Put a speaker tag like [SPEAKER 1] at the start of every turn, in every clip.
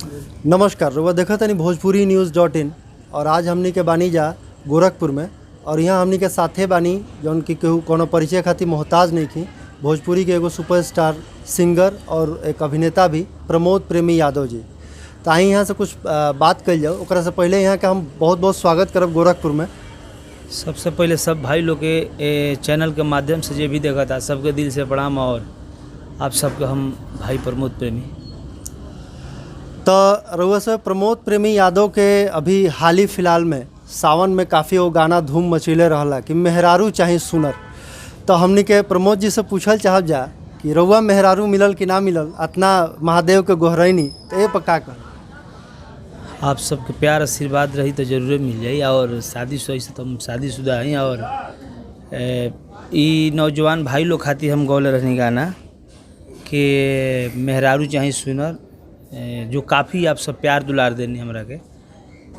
[SPEAKER 1] नमस्कार, रुआ देखा तनी भोजपुरी न्यूज़.in और आज हमनी के बानी जा गोरखपुर में और यहाँ हमनी के साथे बानी जौन कि केहू कोनो परिचय खातिर मोहताज नहीं थी। भोजपुरी के एगो सुपरस्टार सिंगर और एक अभिनेता भी प्रमोद प्रेमी यादव जी। तो आई यहाँ से कुछ बात कल जाओ। ओकरा से पहले यहाँ के हम बहुत बहुत स्वागत करब गोरखपुर में।
[SPEAKER 2] सबसे पहले सब भाई लोग के चैनल के माध्यम से जो भी देखा था सबके दिल से प्रणाम और आप सबके हम भाई प्रमोद प्रेमी।
[SPEAKER 1] तो रउआ से प्रमोद प्रेमी यादव के अभी हाल ही फिलहाल में सावन में काफ़ी वो गाना धूम मचीले रहला कि मेहरारू चाहे सुनर। तो हमनी के प्रमोद जी से पूछल चाहब जा कि रउआ मेहरारू मिलल कि ना मिलल, इतना महादेव के गोहरैनी, तो ये पक्का कर
[SPEAKER 2] आप सबके प्यार आशीर्वाद रही तो जरूर मिल जाई। और शादीशुदा से तो हम शादीशुदा हैं और ई नौजवान भाई लोग खातिर हम गौले रहने गाना कि मेहरारू चाहे सुनर, जो काफ़ी आप सब प्यार दुलार देनी हमरा के।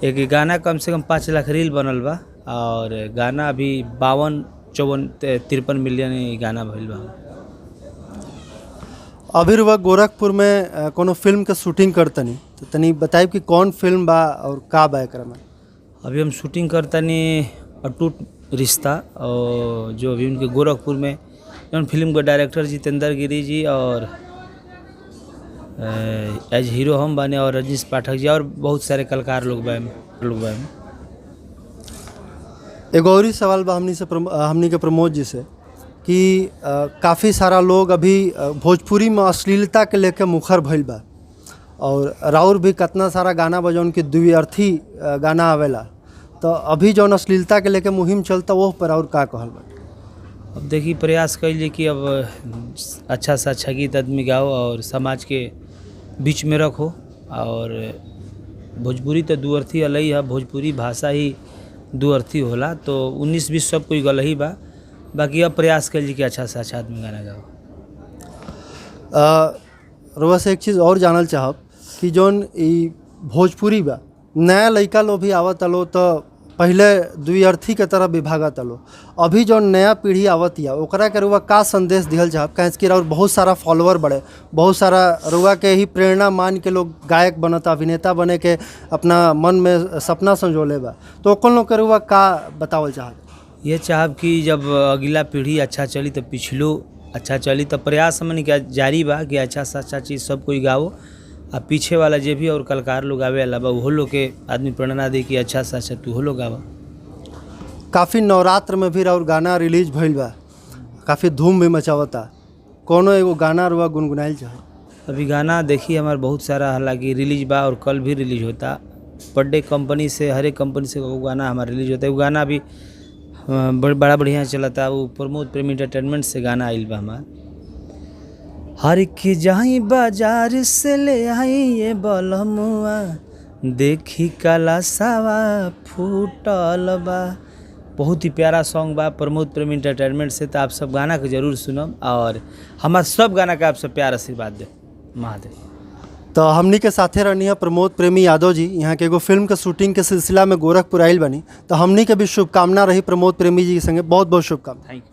[SPEAKER 2] एक गाना कम से कम 5 लाख रील बनल बा और गाना अभी 52, 54, 53 मिलियन गाना भइल बा।
[SPEAKER 1] अभी रुआ गोरखपुर में कोनो फिल्म के शूटिंग करतनी, तो तनी बताइब कि कौन फिल्म बा और का बा एकरा में।
[SPEAKER 2] अभी हम शूटिंग करतनी अटूट रिश्ता, और जो अभी उनके गोरखपुर में जौन फिल्म के डायरेक्टर जितेंद्र गिरी जी और एज हीरो हम बने और रजनीश पाठक जी और बहुत सारे कलाकार लोग बा।
[SPEAKER 1] एगो और ही सवाल बा हमनी के प्रमोद जी से कि काफ़ी सारा लोग अभी भोजपुरी में अश्लीलता के लेके मुखर भइल बा और राउर भी कितना सारा गाना बा जौन कि द्व्यर्थी गाना आवेला। तो अभी जौन अश्लीलता के लेके मुहिम चलता वो पर और का कहल बा।
[SPEAKER 2] अब देखिए प्रयास करिए कि अब अच्छा से अच्छा गीत आदमी गाओ और समाज के बीच में रखो। और भोजपुरी तो दुअर्थी अलही है, भोजपुरी भाषा ही दुअर्थी होला, तो 19-20 सब कोई गल ही बा। बाकी अब प्रयास करिए कि अच्छा से अच्छा आदमी गाना गाओ।
[SPEAKER 1] रउआ से एक चीज़ और जानल चाहब कि जौन ई भोजपुरी बा नया लइका लोग भी आवत लो, तो पहले द्व्यर्थी के तरह विभागत लो, अभी जो नया पीढ़ी आवत या ओकरा के रुआ का संदेश दिहल चाहब। कहें कि और बहुत सारा फॉलोअर बढ़े, बहुत सारा रुआ के ही प्रेरणा मान के लोग गायक बनता, अभिनेता बने के अपना मन में सपना संजोले बा, तो ओकन लोग के रुआ का बतावल चाहब।
[SPEAKER 2] ये चाहब कि जब अगला पीढ़ी अच्छा चली तो पिछलो अच्छा चली, तो प्रयास हमन के जारी बा कि अच्छा से अच्छा चीज़ सब कोई गाओ। आ पीछे वाला जे भी और कलाकार लोग आवे अलावा वो लोग के आदमी प्रेरणा दे कि अच्छा से अच्छा तू हो लोग गावा।
[SPEAKER 1] काफ़ी नवरात्र में भी और गाना रिलीज भइल बा, काफ़ी धूम भी मचावता, कोनो एगो गाना रुआ गुनगुनाइल चाहे।
[SPEAKER 2] अभी गाना देखिए हमारे बहुत सारा हालांकि रिलीज बा और कल भी रिलीज होता। पर डे कंपनी से हर एक कंपनी से वो गाना हमारा रिलीज होता है। वो गाना अभी बड़ा बढ़िया चलता। वो प्रमोद प्रेमी एंटरटेनमेंट से गाना आइल बा हमार। हर की जाई बाजार से ले आई ये बलमुआ, देखी काला सावा फूटल बा। बहुत ही प्यारा सॉन्ग बा प्रमोद प्रेमी एंटरटेनमेंट से। तो आप सब गाना के जरूर सुनम और हमारे सब गाना का आप सब प्यार आशीर्वाद दे महादेव।
[SPEAKER 1] तो हमनी के साथे रहनी है प्रमोद प्रेमी यादव जी। यहाँ के एगो फिल्म के शूटिंग के सिलसिला में गोरखपुर आइल बनी, तो हमनी के भी शुभकामना रही प्रमोद प्रेमी जी के संगे। बहुत बहुत शुभकामना।
[SPEAKER 2] Thank you.